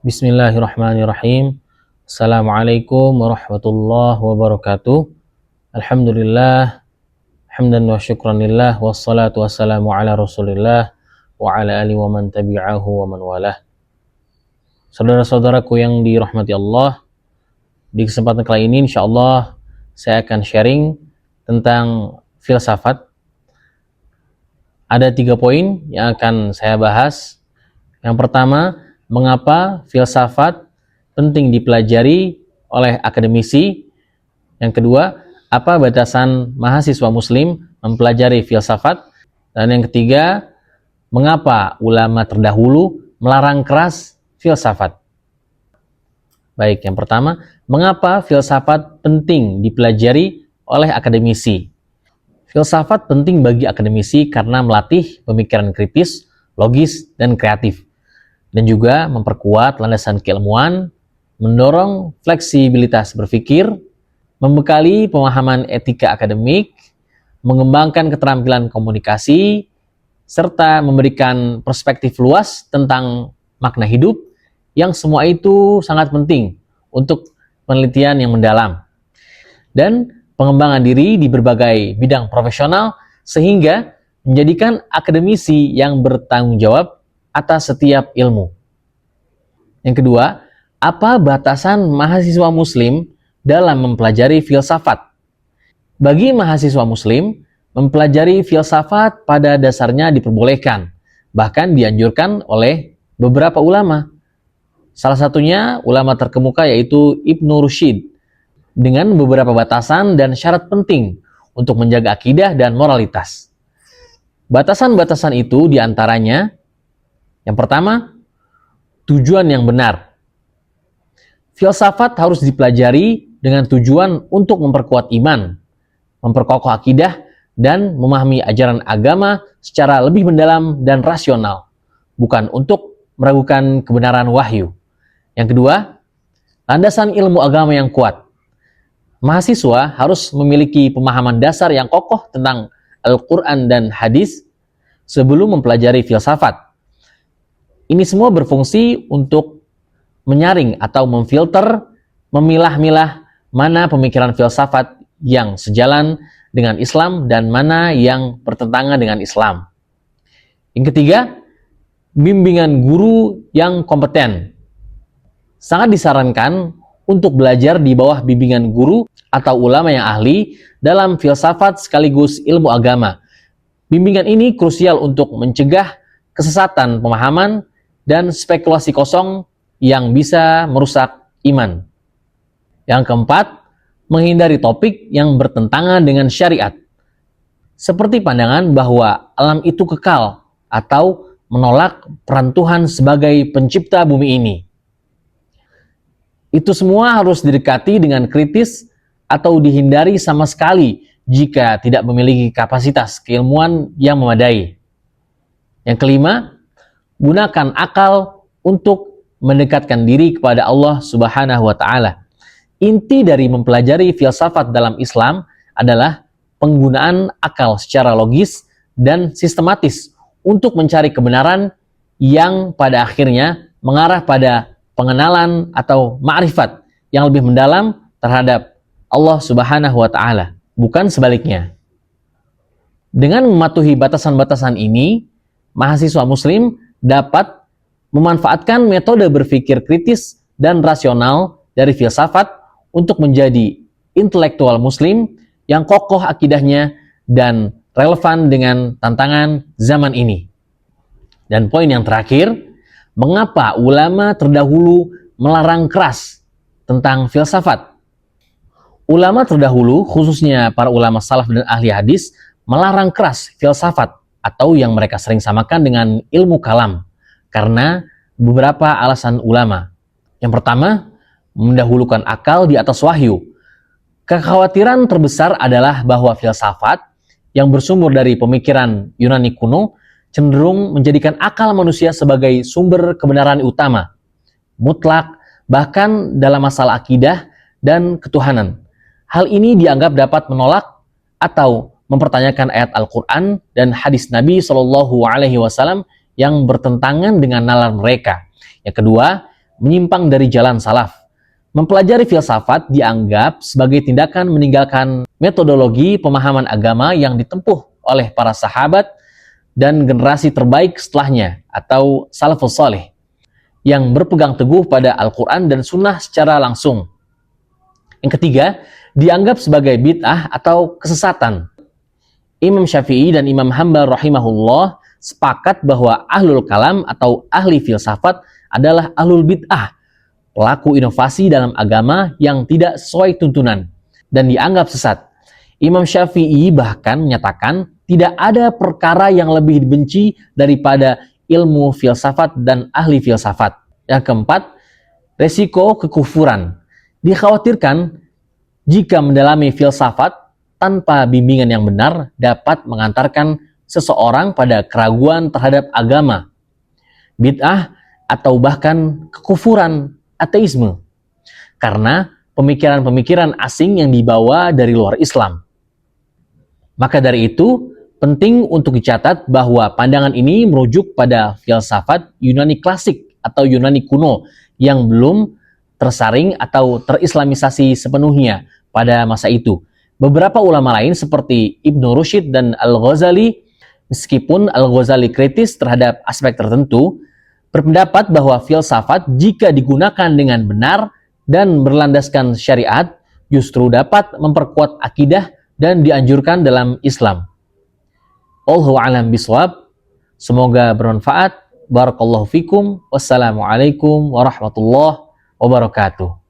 Bismillahirrahmanirrahim. Assalamualaikum warahmatullahi wabarakatuh. Alhamdulillah, hamdan wa syukranillah, wassalatu wassalamu ala rasulillah, wa ala alihi wa man tabi'ahu wa man walah. Saudara-saudaraku yang dirahmati Allah, di kesempatan kali ini insyaallah saya akan sharing tentang filsafat. Ada 3 poin yang akan saya bahas. Yang pertama, mengapa filsafat penting dipelajari oleh akademisi? Yang kedua, apa batasan mahasiswa muslim mempelajari filsafat? Dan yang ketiga, mengapa ulama terdahulu melarang keras filsafat? Baik, yang pertama, mengapa filsafat penting dipelajari oleh akademisi? Filsafat penting bagi akademisi karena melatih pemikiran kritis, logis, dan kreatif, dan juga memperkuat landasan keilmuan, mendorong fleksibilitas berpikir, membekali pemahaman etika akademik, mengembangkan keterampilan komunikasi, serta memberikan perspektif luas tentang makna hidup, yang semua itu sangat penting untuk penelitian yang mendalam dan pengembangan diri di berbagai bidang profesional, sehingga menjadikan akademisi yang bertanggung jawab atas setiap ilmu. Yang kedua, apa batasan mahasiswa muslim dalam mempelajari filsafat? Bagi mahasiswa muslim, mempelajari filsafat pada dasarnya diperbolehkan, bahkan dianjurkan oleh beberapa ulama. Salah satunya ulama terkemuka yaitu Ibnu Rushd, dengan beberapa batasan dan syarat penting untuk menjaga akidah dan moralitas. Batasan-batasan itu diantaranya, yang pertama, tujuan yang benar. Filsafat harus dipelajari dengan tujuan untuk memperkuat iman, memperkokoh akidah, dan memahami ajaran agama secara lebih mendalam dan rasional, bukan untuk meragukan kebenaran wahyu. Yang kedua, landasan ilmu agama yang kuat. Mahasiswa harus memiliki pemahaman dasar yang kokoh tentang Al-Quran dan hadis sebelum mempelajari filsafat. Ini semua berfungsi untuk menyaring atau memfilter, memilah-milah mana pemikiran filsafat yang sejalan dengan Islam dan mana yang bertentangan dengan Islam. Yang ketiga, bimbingan guru yang kompeten. Sangat disarankan untuk belajar di bawah bimbingan guru atau ulama yang ahli dalam filsafat sekaligus ilmu agama. Bimbingan ini krusial untuk mencegah kesesatan pemahaman dan spekulasi kosong yang bisa merusak iman. Yang keempat, menghindari topik yang bertentangan dengan syariat, seperti pandangan bahwa alam itu kekal atau menolak peran Tuhan sebagai pencipta bumi ini. Itu semua harus didekati dengan kritis atau dihindari sama sekali jika tidak memiliki kapasitas keilmuan yang memadai. Yang kelima, gunakan akal untuk mendekatkan diri kepada Allah Subhanahu wa Ta'ala. Inti dari mempelajari filsafat dalam Islam adalah penggunaan akal secara logis dan sistematis untuk mencari kebenaran yang pada akhirnya mengarah pada pengenalan atau ma'rifat yang lebih mendalam terhadap Allah Subhanahu wa Ta'ala, bukan sebaliknya. Dengan mematuhi batasan-batasan ini, mahasiswa muslim dapat memanfaatkan metode berpikir kritis dan rasional dari filsafat untuk menjadi intelektual muslim yang kokoh akidahnya dan relevan dengan tantangan zaman ini. Dan poin yang terakhir, mengapa ulama terdahulu melarang keras tentang filsafat? Ulama terdahulu, khususnya para ulama salaf dan ahli hadis, melarang keras filsafat atau yang mereka sering samakan dengan ilmu kalam karena beberapa alasan ulama. Yang pertama, mendahulukan akal di atas wahyu. Kekhawatiran terbesar adalah bahwa filsafat yang bersumber dari pemikiran Yunani kuno cenderung menjadikan akal manusia sebagai sumber kebenaran utama, mutlak, bahkan dalam masalah akidah dan ketuhanan. Hal ini dianggap dapat menolak atau mempertanyakan ayat Al-Quran dan hadis Nabi SAW yang bertentangan dengan nalar mereka. Yang kedua, menyimpang dari jalan salaf. Mempelajari filsafat dianggap sebagai tindakan meninggalkan metodologi pemahaman agama yang ditempuh oleh para sahabat dan generasi terbaik setelahnya atau salafus saleh yang berpegang teguh pada Al-Quran dan Sunnah secara langsung. Yang ketiga, dianggap sebagai bid'ah atau kesesatan. Imam Syafi'i dan Imam Hambal rahimahullah sepakat bahwa ahlul kalam atau ahli filsafat adalah ahlul bid'ah, pelaku inovasi dalam agama yang tidak sesuai tuntunan dan dianggap sesat. Imam Syafi'i bahkan menyatakan tidak ada perkara yang lebih dibenci daripada ilmu filsafat dan ahli filsafat. Yang keempat, resiko kekufuran. Dikhawatirkan jika mendalami filsafat tanpa bimbingan yang benar dapat mengantarkan seseorang pada keraguan terhadap agama, bid'ah, atau bahkan kekufuran, ateisme, karena pemikiran-pemikiran asing yang dibawa dari luar Islam. Maka dari itu, penting untuk dicatat bahwa pandangan ini merujuk pada filsafat Yunani klasik atau Yunani kuno yang belum tersaring atau terislamisasi sepenuhnya pada masa itu. Beberapa ulama lain seperti Ibnu Rushd dan Al-Ghazali, meskipun Al-Ghazali kritis terhadap aspek tertentu, berpendapat bahwa filsafat jika digunakan dengan benar dan berlandaskan syariat justru dapat memperkuat akidah dan dianjurkan dalam Islam. Allahu a'lam bishawab. Semoga bermanfaat. Barakallahu fikum. Wassalamualaikum warahmatullahi wabarakatuh.